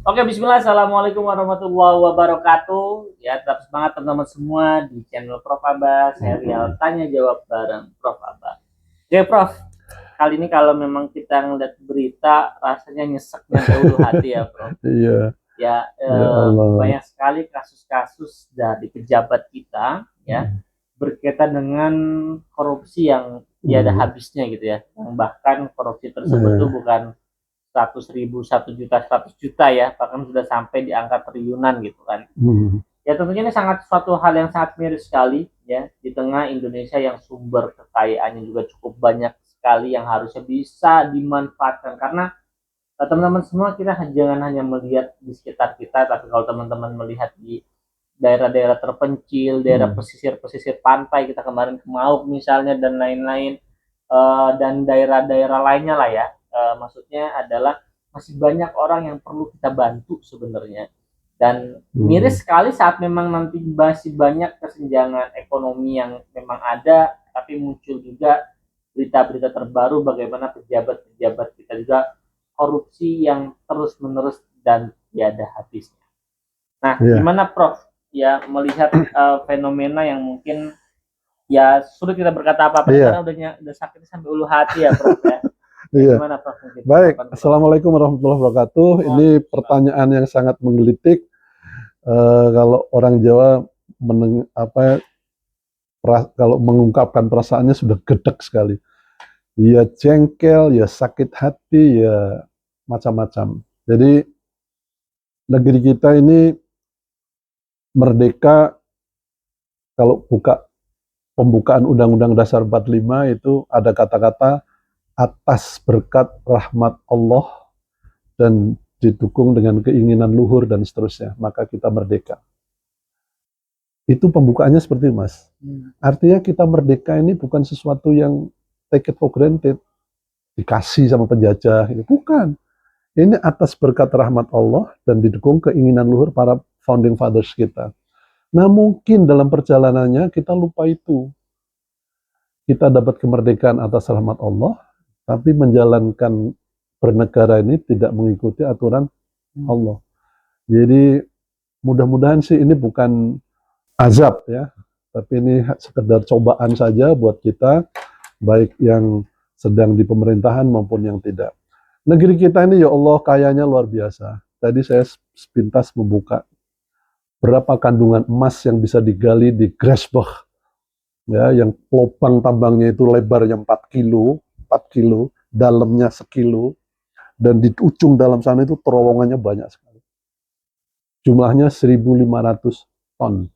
Oke, bismillah. Assalamualaikum warahmatullahi wabarakatuh. Ya, tetap semangat teman-teman semua di channel Prof Abah. Serial Tanya Jawab bareng Prof Abah. Oke, Prof. Kali ini kalau memang kita ngeliat berita, rasanya nyesek nyampe ulu hati ya, Prof. Iya, Ya, ya Allah. banyak sekali kasus-kasus dari pejabat kita, ya, berkaitan dengan korupsi yang tiada Hmm, habisnya gitu ya. Yang bahkan korupsi tersebut tuh iya, bukan 100.000, 1 juta, 100 juta ya, bahkan sudah sampai di angka triliunan gitu kan. hmm, Ya tentunya ini sangat suatu hal yang sangat miris sekali ya di tengah Indonesia yang sumber kekayaannya juga cukup banyak sekali yang harusnya bisa dimanfaatkan karena teman-teman semua kita jangan hanya melihat di sekitar kita, tapi kalau teman-teman melihat di daerah-daerah terpencil, daerah hmm, pesisir-pesisir pantai kita kemarin ke Mauk misalnya dan lain-lain, dan daerah-daerah lainnya lah ya. Maksudnya adalah masih banyak orang yang perlu kita bantu sebenarnya. Dan hmm. miris sekali saat memang nanti masih banyak kesenjangan ekonomi yang memang ada, tapi muncul juga berita-berita terbaru bagaimana pejabat-pejabat kita juga korupsi yang terus-menerus dan tiada habisnya. Nah, Iya, gimana Prof ya melihat fenomena yang mungkin ya sulit kita berkata apa-apa nih karena iya, udah sakit sampai ulu hati ya Prof ya. Ya iya. gimana Prof mungkin Baik, tanggapan Prof? Assalamualaikum warahmatullahi wabarakatuh. Ini Waalaikumsalam. pertanyaan yang sangat menggelitik. Kalau orang Jawa kalau mengungkapkan perasaannya sudah gedek sekali. Ya jengkel, ya sakit hati, ya macam-macam. Jadi negeri kita ini merdeka kalau buka pembukaan Undang-Undang Dasar 45 itu ada kata-kata atas berkat rahmat Allah dan didukung dengan keinginan luhur dan seterusnya, maka kita merdeka. Itu pembukaannya seperti itu, Mas. Artinya kita merdeka ini bukan sesuatu yang take it for granted, dikasih sama penjajah. Bukan. Ini atas berkat rahmat Allah dan didukung keinginan luhur para founding fathers kita. Nah mungkin dalam perjalanannya kita lupa itu. Kita dapat kemerdekaan atas rahmat Allah, tapi menjalankan bernegara ini tidak mengikuti aturan Allah. Jadi mudah-mudahan sih ini bukan azab ya, tapi ini sekedar cobaan saja buat kita, baik yang sedang di pemerintahan maupun yang tidak. Negeri kita ini ya Allah kayanya luar biasa. Tadi saya sepintas membuka berapa kandungan emas yang bisa digali di Grasberg, ya, yang lubang tambangnya itu lebarnya 4 kilo, 4 kilo, dalamnya sekilo, dan di ujung dalam sana itu terowongannya banyak sekali. Jumlahnya 1.500 ton.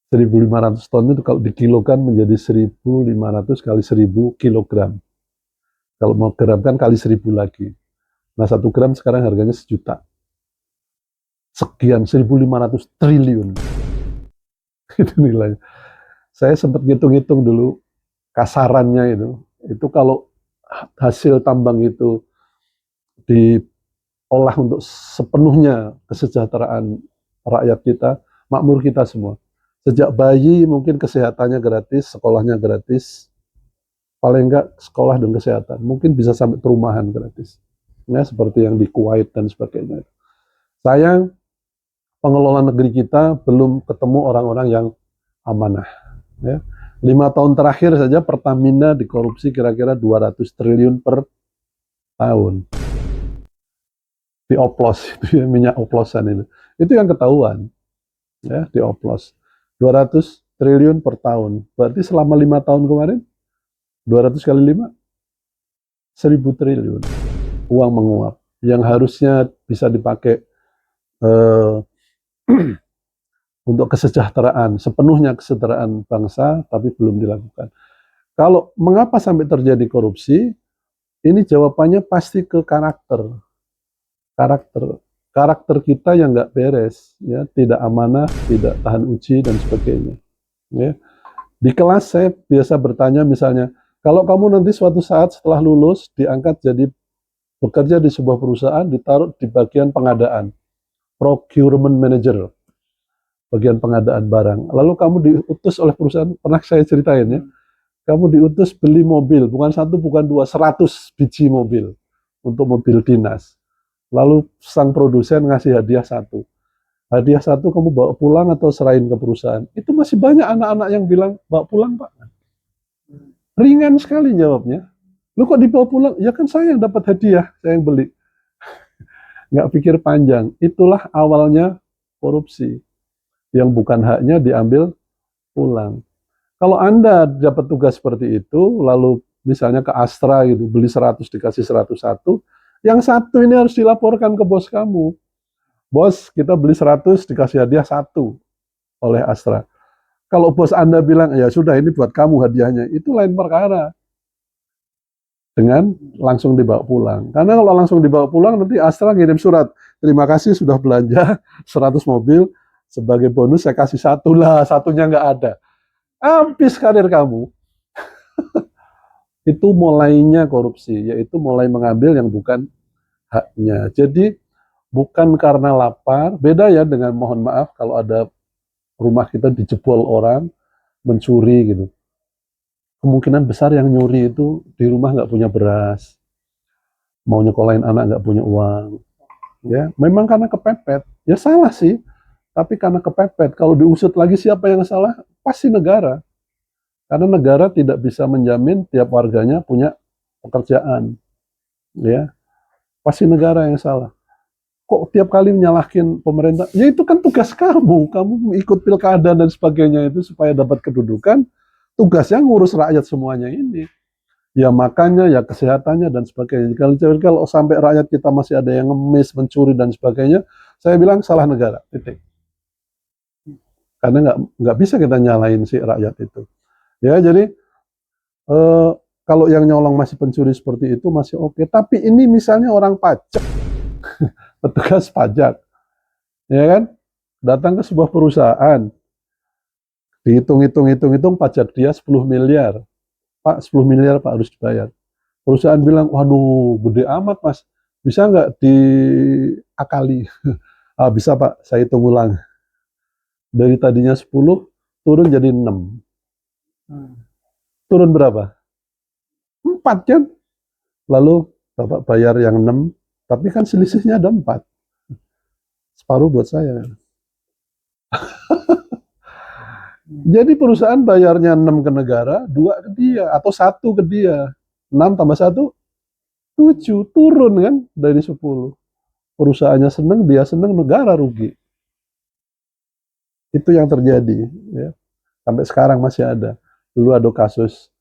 1.500 ton itu kalau dikilokan menjadi 1.500 kali 1.000 kilogram. Kalau mau gram kan kali 1.000 lagi. Nah 1 gram sekarang harganya 1 juta. Sekian 1.500 triliun. Itu nilainya. Saya sempat ngitung-ngitung dulu kasarannya itu. Itu kalau hasil tambang itu diolah untuk sepenuhnya kesejahteraan rakyat kita, makmur kita semua. Sejak bayi mungkin kesehatannya gratis, sekolahnya gratis, paling enggak sekolah dan kesehatan, mungkin bisa sampai perumahan gratis. Ya, seperti yang di Kuwait dan sebagainya. Sayang, pengelola negeri kita belum ketemu orang-orang yang amanah. Ya. 5 tahun terakhir saja Pertamina dikorupsi kira-kira 200 triliun per tahun. Dioplos, itu ya, minyak oplosan itu yang ketahuan, ya, dioplos 200 triliun per tahun, berarti selama 5 tahun kemarin 200 kali 5 1000 triliun uang menguap yang harusnya bisa dipakai eh, untuk kesejahteraan, sepenuhnya kesejahteraan bangsa, tapi belum dilakukan. Kalau mengapa sampai terjadi korupsi, ini jawabannya pasti ke karakter karakter kita yang nggak beres, ya, tidak amanah, tidak tahan uji dan sebagainya. Ya. Di kelas saya biasa bertanya misalnya, kalau kamu nanti suatu saat setelah lulus diangkat jadi bekerja di sebuah perusahaan, ditaruh di bagian pengadaan, procurement manager, bagian pengadaan barang. Lalu kamu diutus oleh perusahaan, pernah saya ceritain ya, kamu diutus beli mobil, bukan satu, bukan dua, 100 biji mobil untuk mobil dinas. Lalu sang produsen ngasih hadiah satu. Hadiah satu kamu bawa pulang atau serahin ke perusahaan. Itu masih banyak anak-anak yang bilang, bawa pulang Pak. Ringan sekali jawabnya. Lu kok dibawa pulang? Ya kan saya yang dapat hadiah, saya yang beli. Nggak pikir panjang. Itulah awalnya korupsi. Yang bukan haknya diambil pulang. Kalau Anda dapat tugas seperti itu, lalu misalnya ke Astra gitu, beli 100 dikasih 101, yang satu ini harus dilaporkan ke bos kamu. Bos, kita beli 100 dikasih hadiah satu oleh Astra. Kalau bos Anda bilang, ya sudah ini buat kamu hadiahnya, itu lain perkara. Dengan langsung dibawa pulang. Karena kalau langsung dibawa pulang, nanti Astra ngirim surat. Terima kasih sudah belanja 100 mobil, sebagai bonus saya kasih satu lah, satunya nggak ada. Habis karir kamu. Itu mulainya korupsi, yaitu mulai mengambil yang bukan haknya. Jadi bukan karena lapar, beda ya dengan mohon maaf kalau ada rumah kita dijebol orang, mencuri gitu. Kemungkinan besar yang nyuri itu di rumah nggak punya beras, mau nyekolahin anak nggak punya uang. Ya, memang karena kepepet. Ya salah sih, tapi karena kepepet. Kalau diusut lagi siapa yang salah? Pasti negara. Karena negara tidak bisa menjamin tiap warganya punya pekerjaan. Ya, pasti negara yang salah. Kok tiap kali menyalahkan pemerintah? Ya itu kan tugas kamu. Kamu ikut pilkada dan sebagainya itu supaya dapat kedudukan. Tugasnya ngurus rakyat semuanya ini. Ya makannya, ya kesehatannya dan sebagainya. Kalau sampai rakyat kita masih ada yang ngemis, mencuri dan sebagainya, saya bilang salah negara. Titik. Karena nggak bisa kita nyalain si rakyat itu. Ya jadi kalau yang nyolong masih pencuri seperti itu masih oke. Tapi ini misalnya orang pajak, petugas pajak, ya kan, datang ke sebuah perusahaan, dihitung pajak dia 10 miliar. Pak, 10 miliar Pak harus dibayar. Perusahaan bilang, waduh gede amat Mas, bisa nggak diakali? Ah, bisa Pak, saya hitung ulang. Dari tadinya 10, turun jadi 6. Turun berapa? 4 kan? Lalu Bapak bayar yang 6, tapi kan selisihnya ada 4. Separuh buat saya. Jadi perusahaan bayarnya 6 ke negara, 2 ke dia, atau 1 ke dia. 6 tambah 1, 7. Turun kan dari 10. Perusahaannya seneng, dia seneng, negara rugi. Itu yang terjadi. Ya. Sampai sekarang masih ada. Dulu ada kasus,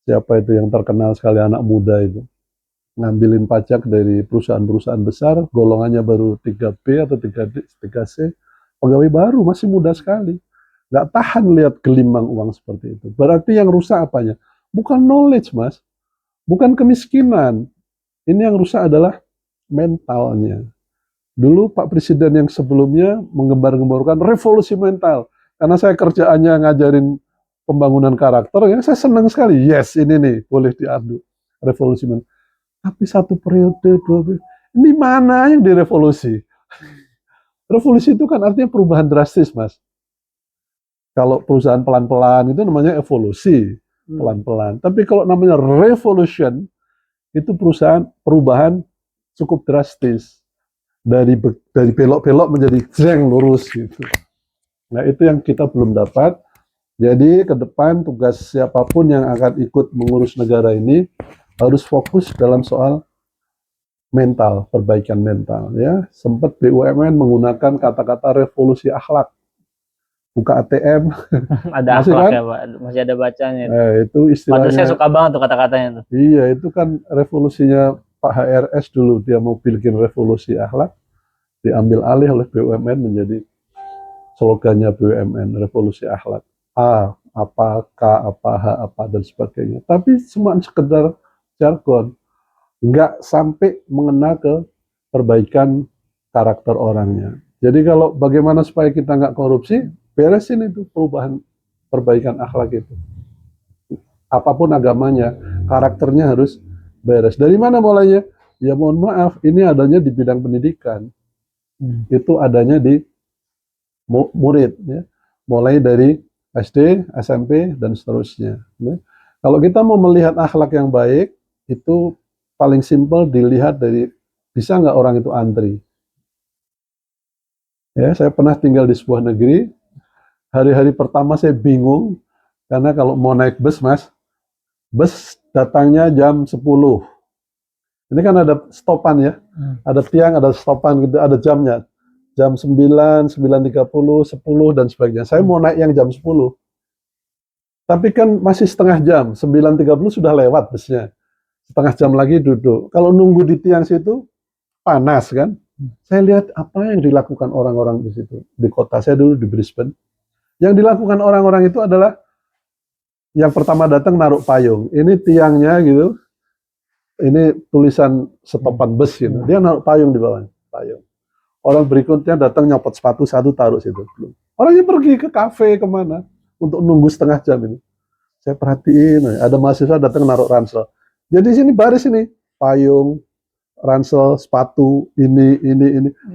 siapa itu yang terkenal sekali, anak muda itu. Ngambilin pajak dari perusahaan-perusahaan besar, golongannya baru 3B atau 3C, pegawai baru, masih muda sekali. Nggak tahan lihat gelimang uang seperti itu. Berarti yang rusak apanya? Bukan knowledge, Mas. Bukan kemiskinan. Ini yang rusak adalah mentalnya. Dulu Pak Presiden yang sebelumnya menggembar-gemborkan revolusi mental. Karena saya kerjaannya ngajarin pembangunan karakter, ya saya senang sekali. Yes, ini nih, boleh diadu. Revolusi mental. Tapi satu periode, 2 periode, ini mana yang direvolusi? Revolusi itu kan artinya perubahan drastis, Mas. Kalau perusahaan pelan-pelan itu namanya evolusi, pelan-pelan. Tapi kalau namanya revolution, itu perubahan cukup drastis. Dari belok-belok menjadi jeng lurus gitu. Nah, itu yang kita belum dapat. Jadi ke depan tugas siapapun yang akan ikut mengurus negara ini harus fokus dalam soal mental, perbaikan mental ya. Sempat BUMN menggunakan kata-kata revolusi akhlak. Buka ATM Ada masih akhlak kan? ya Pak, masih ada bacanya. Itu Padahal istilahnya. saya suka banget tuh kata-katanya tuh. Iya, itu kan revolusinya Pak HRS dulu, dia mau bikin revolusi akhlak, diambil alih oleh BUMN menjadi slogannya BUMN, revolusi akhlak. A, apa, K, apa, H, apa, dan sebagainya. Tapi cuma sekedar jargon. Nggak sampai mengena ke perbaikan karakter orangnya. Jadi kalau bagaimana supaya kita nggak korupsi, beresin itu perbaikan akhlak itu. Apapun agamanya, karakternya harus beres. Dari mana mulainya? Ya mohon maaf, ini adanya di bidang pendidikan. Itu adanya di murid, ya. Mulai dari SD, SMP, dan seterusnya. Ya. Kalau kita mau melihat akhlak yang baik, itu paling simpel dilihat dari Bisa nggak orang itu antri? Ya, saya pernah tinggal di sebuah negeri. Hari-hari pertama saya bingung karena kalau mau naik bus, Mas, bus datangnya jam 10. Ini kan ada stopan ya, ada tiang, ada stopan gitu, ada jamnya. Jam 9, 9.30, 10 dan sebagainya. Saya mau naik yang jam 10. Tapi kan masih setengah jam, 9.30 sudah lewat busnya. Setengah jam lagi duduk. Kalau nunggu di tiang situ panas kan. Saya lihat apa yang dilakukan orang-orang di situ. Di kota saya dulu di Brisbane. Yang dilakukan orang-orang itu adalah yang pertama datang naruh payung. Ini tiangnya gitu. Ini tulisan stopan bus gitu. Dia naruh payung di bawah. Payung. Orang berikutnya datang nyopot sepatu satu taruh situ. Orangnya pergi ke kafe kemana untuk nunggu setengah jam ini. Saya perhatiin, ada mahasiswa datang naruh ransel. Jadi sini baris ini, payung, ransel, sepatu, ini,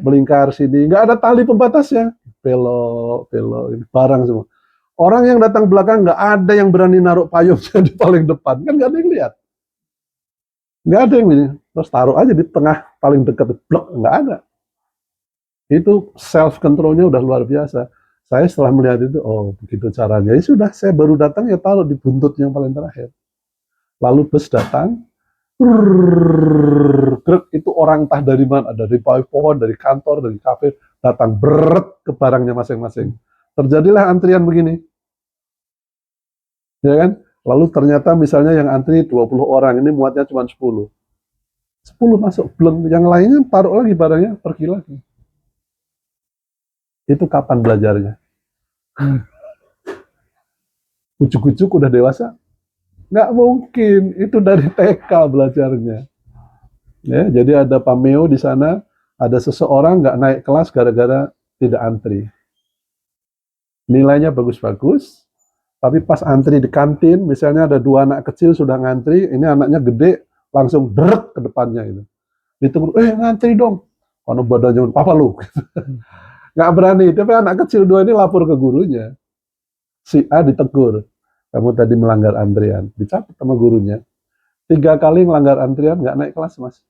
melingkar sini. Nggak ada tali pembatasnya. Belok, ini barang semua. Orang yang datang belakang nggak ada yang berani naruh payungnya di paling depan. Kan nggak ada yang lihat. Nggak ada yang ini. Terus taruh aja di tengah paling dekat. Blok, nggak ada. Itu self controlnya udah luar biasa. Saya setelah melihat itu, oh begitu caranya. Ya sudah, saya baru datang ya taruh di buntut yang paling terakhir. Lalu bus datang, itu orang entah dari mana, dari bawah pohon, dari kantor, dari kafe, datang beret ke barangnya masing-masing. Terjadilah antrian begini. Ya kan? Lalu ternyata misalnya yang antri 20 orang, ini muatnya cuma 10. 10 masuk, belum yang lainnya taruh lagi barangnya, pergi lagi. Itu kapan belajarnya? Ujuk-ujuk udah dewasa? Nggak mungkin, itu dari TK belajarnya. Ya, jadi ada pameo di sana, ada seseorang nggak naik kelas gara-gara tidak antri. Nilainya bagus-bagus, tapi pas antri di kantin, misalnya ada 2 anak kecil sudah ngantri, ini anaknya gede, langsung deret ke depannya itu. Ditunggu, ngantri dong. Karena badannya, papa lu. Nggak berani, tapi anak kecil 2 ini lapor ke gurunya. Si A ditegur, kamu tadi melanggar antrian, dicatat sama gurunya. 3 kali melanggar antrian, nggak naik kelas, Mas.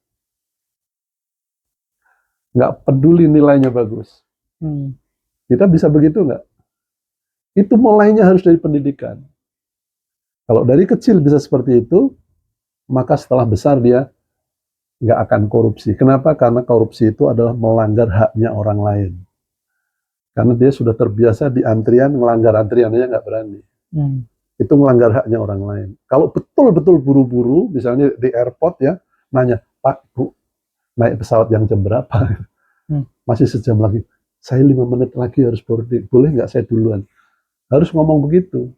Nggak peduli nilainya bagus. Kita bisa begitu nggak? Itu mulainya harus dari pendidikan. Kalau dari kecil bisa seperti itu, maka setelah besar dia nggak akan korupsi. Kenapa? Karena korupsi itu adalah melanggar haknya orang lain. Karena dia sudah terbiasa di antrian, melanggar antriannya nggak berani. Itu melanggar haknya orang lain. Kalau betul-betul buru-buru, misalnya di airport ya, nanya, Pak, Bu, naik pesawat yang jam berapa? Masih sejam lagi. Saya 5 menit lagi harus boarding. Boleh nggak saya duluan? Harus ngomong begitu.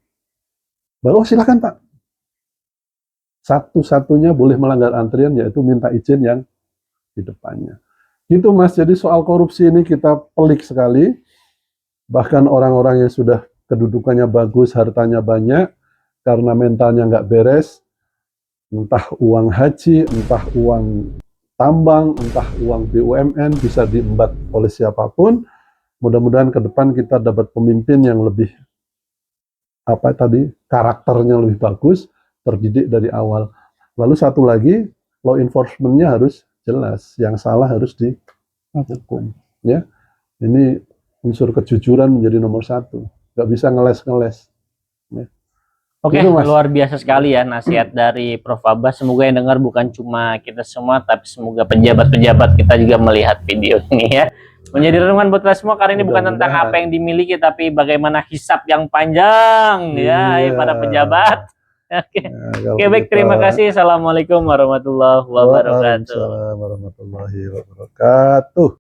Baru, silakan Pak. Satu-satunya boleh melanggar antrian yaitu minta izin yang di depannya. Gitu Mas, jadi soal korupsi ini kita pelik sekali. Bahkan orang-orang yang sudah kedudukannya bagus, hartanya banyak, karena mentalnya nggak beres, entah uang haji, entah uang tambang, entah uang BUMN, bisa diembat oleh siapapun. Mudah-mudahan ke depan kita dapat pemimpin yang lebih, karakternya lebih bagus, terdidik dari awal. Lalu satu lagi, law enforcement-nya harus jelas, yang salah harus dihukum. Ya, ini unsur kejujuran menjadi nomor 1. Nggak bisa ngeles-ngeles. Ya. Oke, luar biasa sekali ya nasihat dari Prof. Abbas. Semoga yang dengar bukan cuma kita semua, tapi semoga pejabat-pejabat kita juga melihat video ini ya. Menjadi renungan buat kita semua, karena ini bukan tentang apa yang dimiliki, tapi bagaimana hisab yang panjang ya para pejabat. Oke, baik, terima kasih. Assalamualaikum warahmatullahi wabarakatuh. Waalaikumsalam warahmatullahi wabarakatuh.